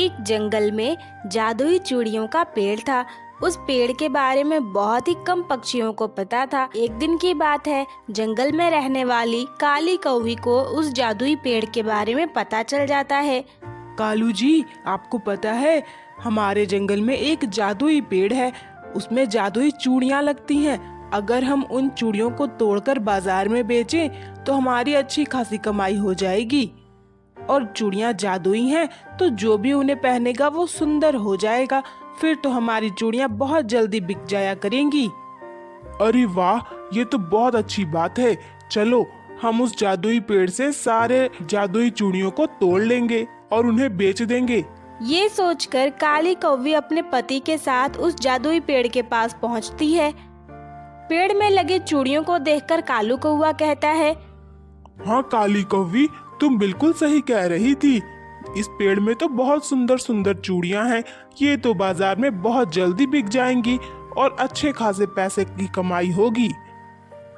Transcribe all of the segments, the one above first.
एक जंगल में जादुई चूड़ियों का पेड़ था। उस पेड़ के बारे में बहुत ही कम पक्षियों को पता था। एक दिन की बात है, जंगल में रहने वाली काली कौवी को उस जादुई पेड़ के बारे में पता चल जाता है। कालू जी, आपको पता है हमारे जंगल में एक जादुई पेड़ है, उसमें जादुई चूड़ियाँ लगती हैं। अगर हम उन चूड़ियों को तोड़कर बाजार में बेचें तो हमारी अच्छी खासी कमाई हो जाएगी। और चूड़ियाँ जादुई हैं तो जो भी उन्हें पहनेगा वो सुंदर हो जाएगा। फिर तो हमारी चूड़ियाँ बहुत जल्दी बिक जाया करेंगी। अरे वाह, ये तो बहुत अच्छी बात है। चलो हम उस जादुई पेड़ से सारे जादुई चूड़ियों को तोड़ लेंगे और उन्हें बेच देंगे। ये सोचकर काली कौवी अपने पति के साथ उस जादुई पेड़ के पास पहुंचती है। पेड़ में लगे चूड़ियों को देखकर कालू कौवा कहता है, हाँ काली कौवी, तुम बिल्कुल सही कह रही थी। इस पेड़ में तो बहुत सुंदर सुंदर चूड़ियां हैं। ये तो बाजार में बहुत जल्दी बिक जाएंगी और अच्छे खासे पैसे की कमाई होगी।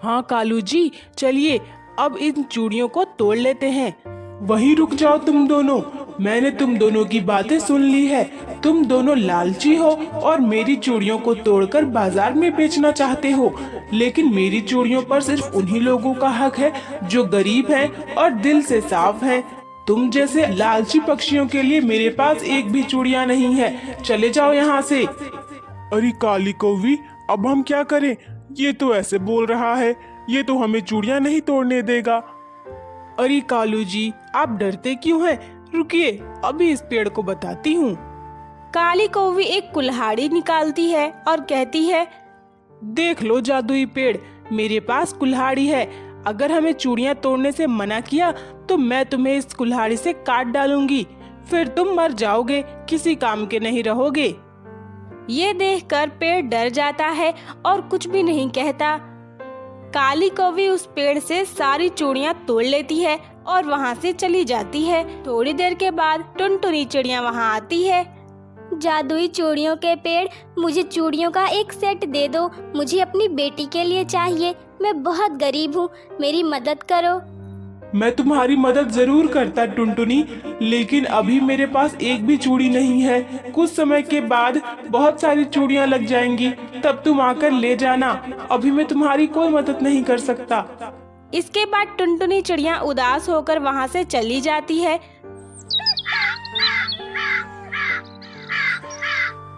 हाँ कालू जी, चलिए अब इन चूड़ियों को तोड़ लेते हैं। वहीं रुक जाओ तुम दोनों, मैंने तुम दोनों की बातें सुन ली है। तुम दोनों लालची हो और मेरी चूड़ियों को तोड़कर बाजार में बेचना चाहते हो, लेकिन मेरी चूड़ियों पर सिर्फ उन्हीं लोगों का हक है जो गरीब हैं और दिल से साफ हैं। तुम जैसे लालची पक्षियों के लिए मेरे पास एक भी चूड़ियां नहीं है। चले जाओ यहाँ से। अरे काली कौवी, अब हम क्या करें? ये तो ऐसे बोल रहा है, ये तो हमें चूड़ियां नहीं तोड़ने देगा। अरे कालू जी, आप डरते क्यों हैं? रुकिए, अभी इस पेड़ को बताती हूँ। काली कौवी एक कुल्हाड़ी निकालती है और कहती है, देख लो जादुई पेड़, मेरे पास कुल्हाड़ी है। अगर हमें चूड़ियाँ तोड़ने से मना किया तो मैं तुम्हें इस कुल्हाड़ी से काट डालूंगी। फिर तुम मर जाओगे, किसी काम के नहीं रहोगे। ये देखकर पेड़ डर जाता है और कुछ भी नहीं कहता। काली कौवी उस पेड़ से सारी चूड़ियाँ तोड़ लेती है और वहाँ से चली जाती है। थोड़ी देर के बाद टुनटुनी चिड़िया वहाँ आती है। जादुई चूड़ियों के पेड़, मुझे चूड़ियों का एक सेट दे दो। मुझे अपनी बेटी के लिए चाहिए। मैं बहुत गरीब हूँ, मेरी मदद करो। मैं तुम्हारी मदद जरूर करता टुनटुनी, लेकिन अभी मेरे पास एक भी चूड़ी नहीं है। कुछ समय के बाद बहुत सारी चूड़ियां लग जाएंगी, तब तुम आकर ले जाना। अभी मैं तुम्हारी कोई मदद नहीं कर सकता। इसके बाद टुनटुनी चिड़िया उदास होकर वहाँ से चली जाती है।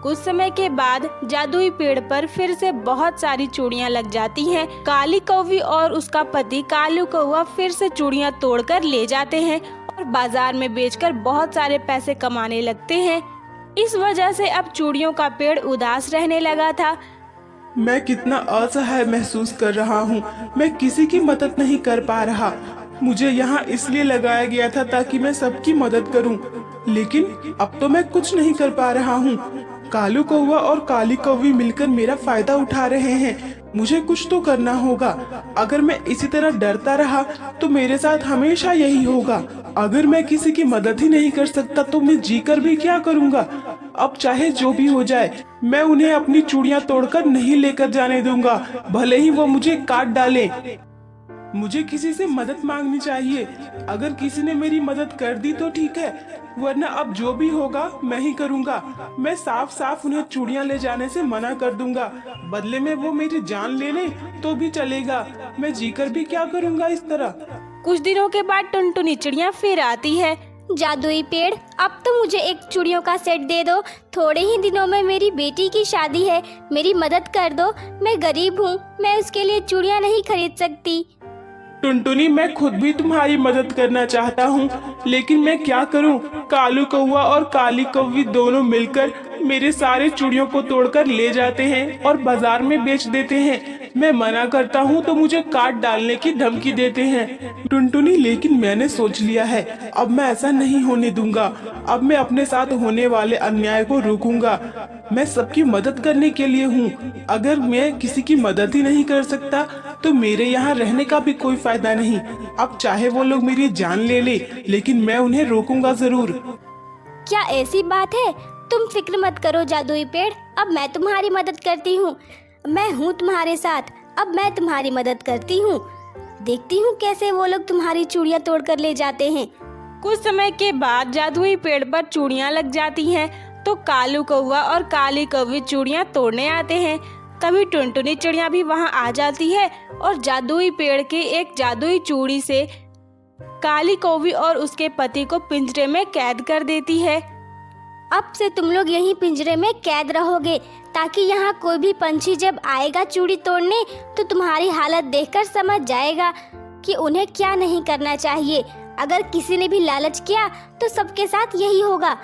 कुछ समय के बाद जादुई पेड़ पर फिर से बहुत सारी चूड़ियाँ लग जाती हैं। काली कौवी और उसका पति कालू कौवा फिर से चूड़ियाँ तोड़कर ले जाते हैं और बाजार में बेचकर बहुत सारे पैसे कमाने लगते हैं। इस वजह से अब चूड़ियों का पेड़ उदास रहने लगा था। मैं कितना असहाय महसूस कर रहा हूँ। मैं किसी की मदद नहीं कर पा रहा। मुझे यहाँ इसलिए लगाया गया था ताकि मैं सबकी मदद करूँ, लेकिन अब तो मैं कुछ नहीं कर पा रहा हूँ। कालू कौवा और काली कौवी मिलकर मेरा फायदा उठा रहे हैं। मुझे कुछ तो करना होगा। अगर मैं इसी तरह डरता रहा तो मेरे साथ हमेशा यही होगा। अगर मैं किसी की मदद ही नहीं कर सकता तो मैं जीकर भी क्या करूँगा? अब चाहे जो भी हो जाए, मैं उन्हें अपनी चूड़ियाँ तोड़कर नहीं लेकर जाने दूंगा, भले ही वो मुझे काट डाले। मुझे किसी से मदद मांगनी चाहिए। अगर किसी ने मेरी मदद कर दी तो ठीक है, वरना अब जो भी होगा मैं ही करूँगा। मैं साफ साफ उन्हें चूड़ियाँ ले जाने से मना कर दूंगा। बदले में वो मेरी जान ले ले तो भी चलेगा। मैं जीकर भी क्या करूँगा इस तरह। कुछ दिनों के बाद टुनटुनी चिड़िया फिर आती है। जादुई पेड़, अब तो मुझे एक चूड़ियों का सेट दे दो। थोड़े ही दिनों में मेरी बेटी की शादी है, मेरी मदद कर दो। मैं गरीब हूँ, मैं उसके लिए चूड़ियाँ नहीं खरीद सकती। टुनटुनी, मैं खुद भी तुम्हारी मदद करना चाहता हूँ, लेकिन मैं क्या करूँ? कालू कौवा और काली कौवी दोनों मिलकर मेरे सारे चूड़ियों को तोड़कर ले जाते हैं और बाजार में बेच देते हैं। मैं मना करता हूँ तो मुझे काट डालने की धमकी देते हैं। टुनटुनी, लेकिन मैंने सोच लिया है, अब मैं ऐसा नहीं होने दूंगा। अब मैं अपने साथ होने वाले अन्याय को रोकूंगा। मैं सबकी मदद करने के लिए हूँ। अगर मैं किसी की मदद ही नहीं कर सकता तो मेरे यहाँ रहने का भी कोई फायदा नहीं। अब चाहे वो लोग मेरी जान ले ले, लेकिन मैं उन्हें रोकूंगा जरूर। क्या ऐसी बात है? तुम फिक्र मत करो जादुई पेड़, अब मैं तुम्हारी मदद करती हूँ। मैं हूँ तुम्हारे साथ, अब मैं तुम्हारी मदद करती हूँ। देखती हूँ कैसे वो लोग तुम्हारी चूड़ियाँ तोड़कर ले जाते हैं। कुछ समय के बाद जादुई पेड़ पर चूड़ियां लग जाती हैं, तो कालू कौवा और काली कौवी चूड़ियां तोड़ने आते हैं। तभी टुनटुनी चिड़िया भी वहां आ जाती है और जादुई पेड़ के एक जादुई चूड़ी से काली कौवी और उसके पति को पिंजरे में कैद कर देती है। अब से तुम लोग यहीं पिंजरे में कैद रहोगे, ताकि यहाँ कोई भी पंछी जब आएगा चूड़ी तोड़ने तो तुम्हारी हालत देखकर समझ जाएगा कि उन्हें क्या नहीं करना चाहिए। अगर किसी ने भी लालच किया तो सबके साथ यही होगा।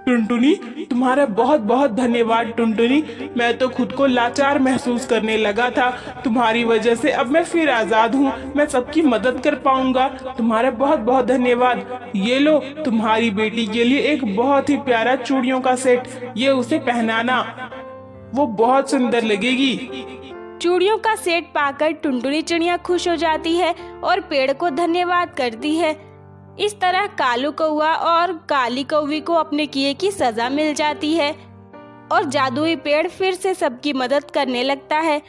टुनटुनी, तुम्हारा बहुत बहुत धन्यवाद टुनटुनी। मैं तो खुद को लाचार महसूस करने लगा था। तुम्हारी वजह से अब मैं फिर आजाद हूँ। मैं सबकी मदद कर पाऊंगा। तुम्हारा बहुत बहुत धन्यवाद। ये लो, तुम्हारी बेटी के लिए एक बहुत ही प्यारा चूड़ियों का सेट। ये उसे पहनाना, वो बहुत सुंदर लगेगी। चूड़ियों का सेट पाकर टुनटुनी चिड़िया खुश हो जाती है और पेड़ को धन्यवाद करती है। इस तरह कालू कौवा और काली कौवी को अपने किए की सजा मिल जाती है और जादुई पेड़ फिर से सबकी मदद करने लगता है।